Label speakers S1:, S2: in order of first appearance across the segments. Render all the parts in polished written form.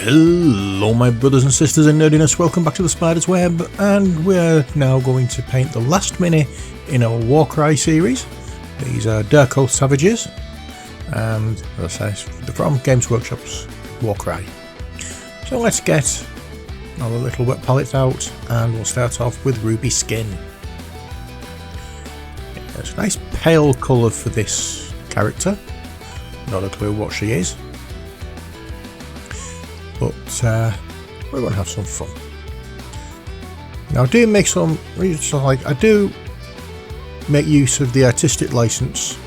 S1: Hello my brothers and sisters in nerdiness, welcome back to the Spider's Web, and we're now going to paint the last mini in our Warcry series. These are Darkoath Savages, and as I say, they're from Games Workshop's Warcry. So let's get our little wet palette out, and we'll start off with Ruby Skin. It's a nice pale colour for this character, not a clue what she is. But we're going to have some fun. Now I do make use of the artistic license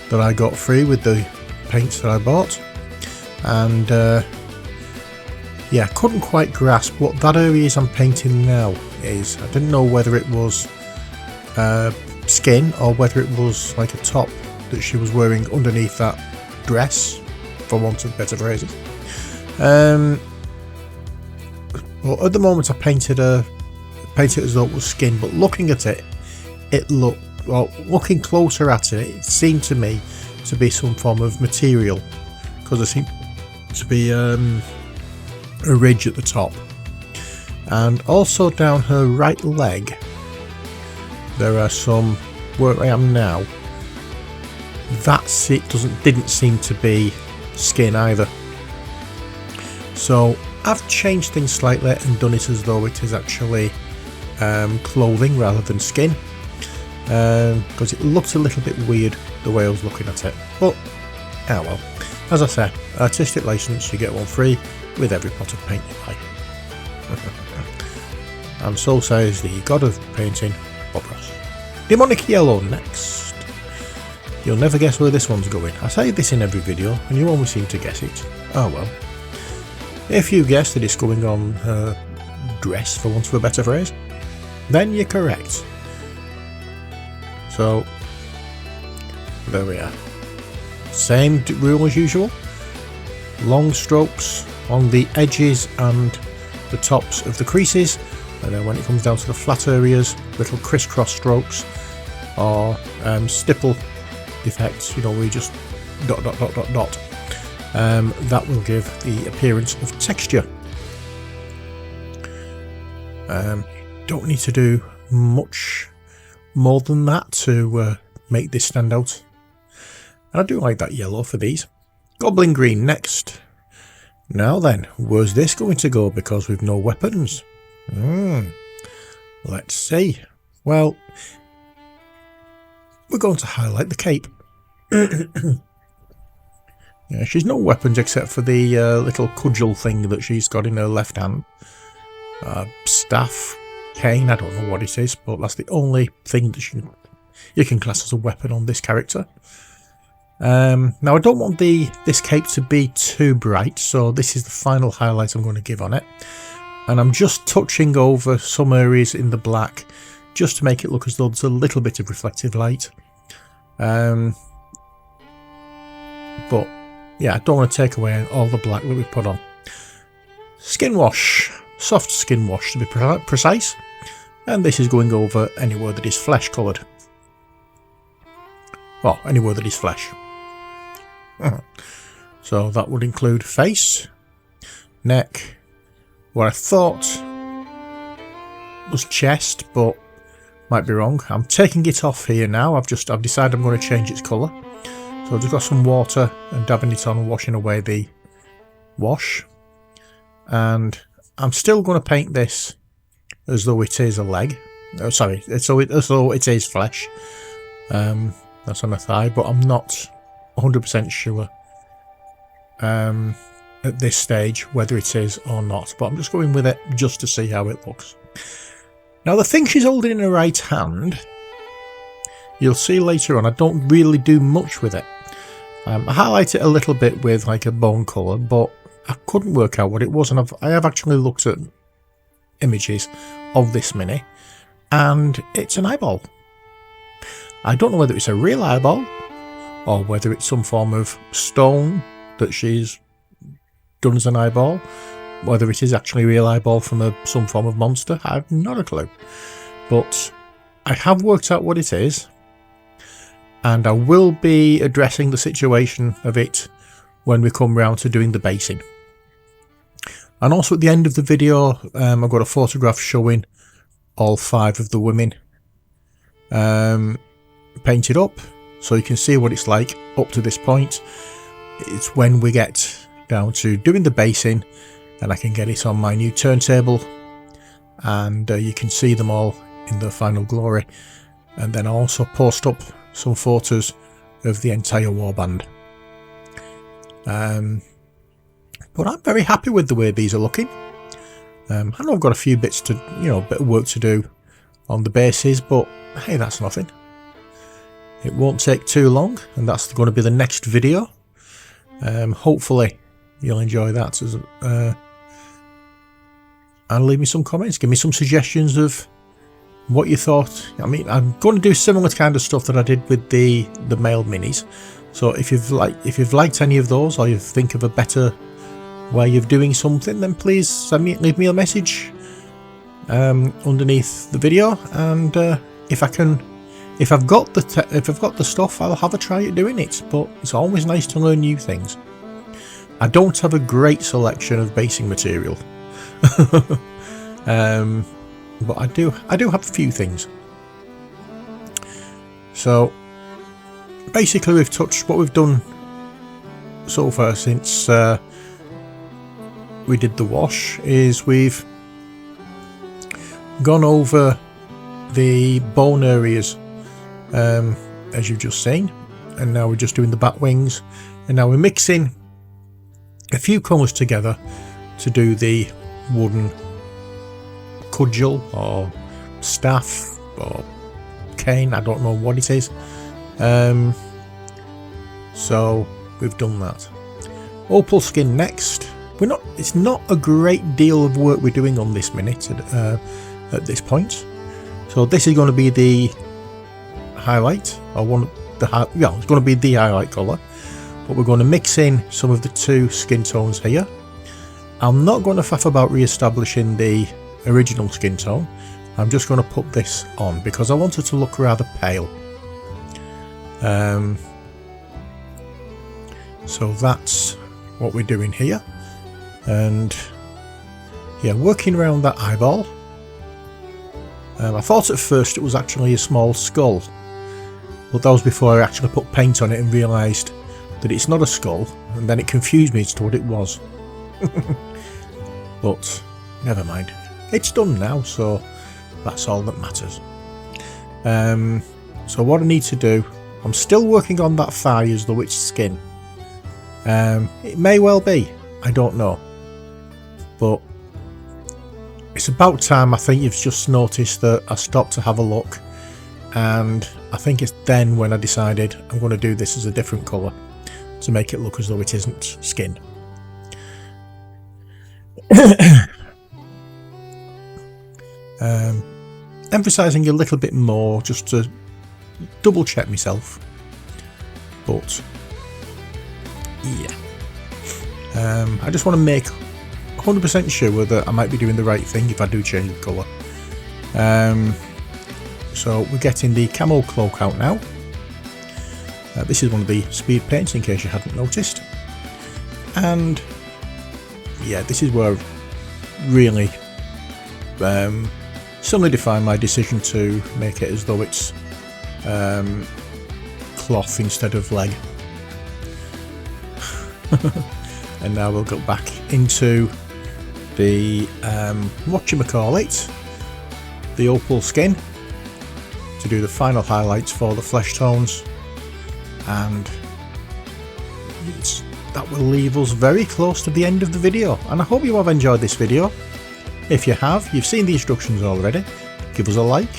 S1: that I got free with the paints that I bought, and yeah, I couldn't quite grasp what that area I'm painting now is. I didn't know whether it was skin or whether it was like a top that she was wearing underneath that dress, for want of better phrases. Well, at the moment I painted it as though it was skin, but looking at it, looking closer at it, it seemed to me to be some form of material, because there seemed to be a ridge at the top, and also down her right leg there are some, where I am now, didn't seem to be skin either. So I've changed things slightly and done it as though it is actually clothing rather than skin, because it looked a little bit weird the way I was looking at it. But well, as I say, artistic license, you get one free with every pot of paint you buy. And so says the god of painting, Bob Ross. Demonic Yellow next. You'll never guess where this one's going. I say this in every video and you always seem to guess it. Oh well. If you guess that it's going on her dress, for want of a better phrase, then you're correct. So, there we are. Same rule as usual. Long strokes on the edges and the tops of the creases, and then when it comes down to the flat areas, little crisscross strokes or stipple effects, you know, where you just dot dot dot dot dot. That will give the appearance of texture. Don't need to do much more than that to make this stand out. And I do like that yellow for these. Goblin Green next. Now then, where's this going to go because we've no weapons? Let's see. Well, we're going to highlight the cape. Yeah, she's no weapons except for the little cudgel thing that she's got in her left hand. Staff, cane, I don't know what it is, but that's the only thing that you can class as a weapon on this character. Now I don't want this cape to be too bright, so this is the final highlight I'm going to give on it. And I'm just touching over some areas in the black, just to make it look as though there's a little bit of reflective light. But yeah, I don't want to take away all the black that we put on. Skin wash, soft skin wash to be precise, and this is going over anywhere that is flesh coloured. Well, anywhere that is flesh. So that would include face, neck, what I thought was chest, but might be wrong. I'm taking it off here now. I've decided I'm going to change its colour. So I've just got some water and dabbing it on and washing away the wash. And I'm still going to paint this as though it is a leg. Oh, sorry, as though it is flesh. That's on the thigh, but I'm not 100% sure at this stage whether it is or not. But I'm just going with it just to see how it looks. Now the thing she's holding in her right hand, you'll see later on, I don't really do much with it. I highlight it a little bit with like a bone colour, but I couldn't work out what it was, and I have actually looked at images of this mini, and it's an eyeball. I don't know whether it's a real eyeball, or whether it's some form of stone that she's done as an eyeball, whether it is actually a real eyeball from some form of monster. I have not a clue. But I have worked out what it is, and I will be addressing the situation of it when we come round to doing the basing. And also at the end of the video, I've got a photograph showing all 5 of the women painted up, so you can see what it's like up to this point. It's when we get down to doing the basing and I can get it on my new turntable, and you can see them all in their final glory. And then I also post up some photos of the entire warband. But I'm very happy with the way these are looking. I know I've got a few bits to, bit of work to do on the bases, but hey, that's nothing. It won't take too long, and that's going to be the next video. Hopefully you'll enjoy that. And leave me some comments, give me some suggestions of what you thought. I mean, I'm going to do similar kind of stuff that I did with the mailed minis. So if you've liked any of those, or you think of a better way of doing something, then please leave me a message underneath the video, and if I've got the stuff, I'll have a try at doing it. But it's always nice to learn new things. I don't have a great selection of basing material, but I do have a few things. So basically, we've touched what we've done so far since we did the wash. Is we've gone over the bone areas, as you've just seen, and now we're just doing the bat wings, and now we're mixing a few colours together to do the wooden cudgel or staff or cane. I don't know what it is. So we've done that. Opal skin next. It's not a great deal of work we're doing on this minute at this point. So this is going to be the highlight, or it's going to be the highlight colour. But we're going to mix in some of the 2 skin tones here. I'm not going to faff about re-establishing the original skin tone. I'm just going to put this on because I want it to look rather pale. So that's what we're doing here. And yeah, working around that eyeball. I thought at first it was actually a small skull, but that was before I actually put paint on it and realised that it's not a skull, and then it confused me as to what it was. But never mind, it's done now, so that's all that matters. So what I need to do, I'm still working on that thigh as though it's skin. It may well be, I don't know, but it's about time. I think you've just noticed that I stopped to have a look, and I think it's then when I decided I'm going to do this as a different colour to make it look as though it isn't skin. Emphasising a little bit more just to double check myself, but yeah, I just want to make 100% sure that I might be doing the right thing if I do change the colour. So we're getting the camo cloak out now. This is one of the speed paints, in case you hadn't noticed. And yeah, this is where I've really solidify my decision to make it as though it's cloth instead of leg. And now we'll go back into the whatchamacallit, the opal skin, to do the final highlights for the flesh tones, and that will leave us very close to the end of the video. And I hope you have enjoyed this video. If you have, you've seen the instructions already, give us a like.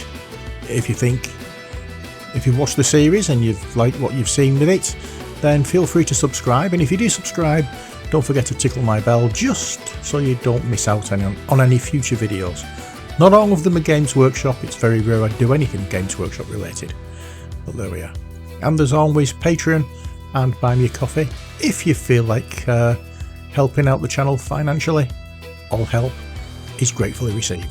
S1: If you've watched the series and you've liked what you've seen with it, then feel free to subscribe, and if you do subscribe, don't forget to tickle my bell just so you don't miss out on any future videos. Not all of them are Games Workshop, it's very rare I do anything Games Workshop related, but there we are. And there's always Patreon and Buy Me a Coffee if you feel like helping out the channel financially. All help is gratefully received.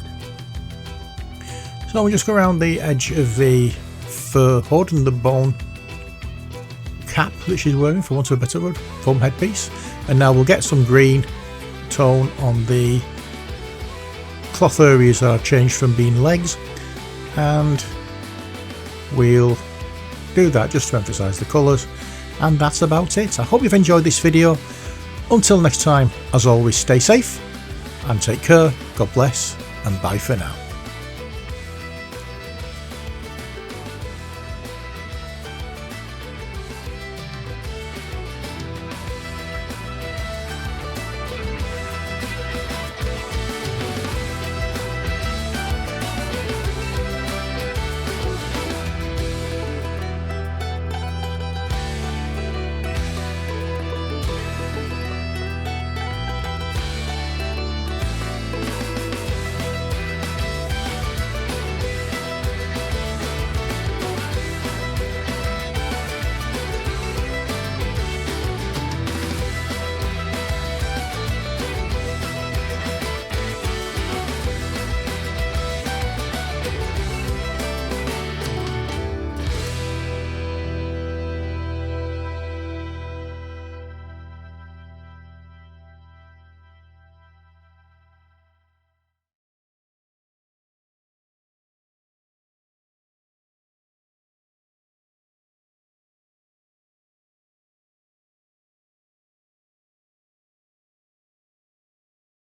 S1: So we just go around the edge of the fur hood and the bone cap that she's wearing, for want of a better word, foam headpiece, and now we'll get some green tone on the cloth areas that I've changed from being legs, and we'll do that just to emphasize the colours, and that's about it. I hope you've enjoyed this video. Until next time, as always, stay safe and take care. God bless, and bye for now.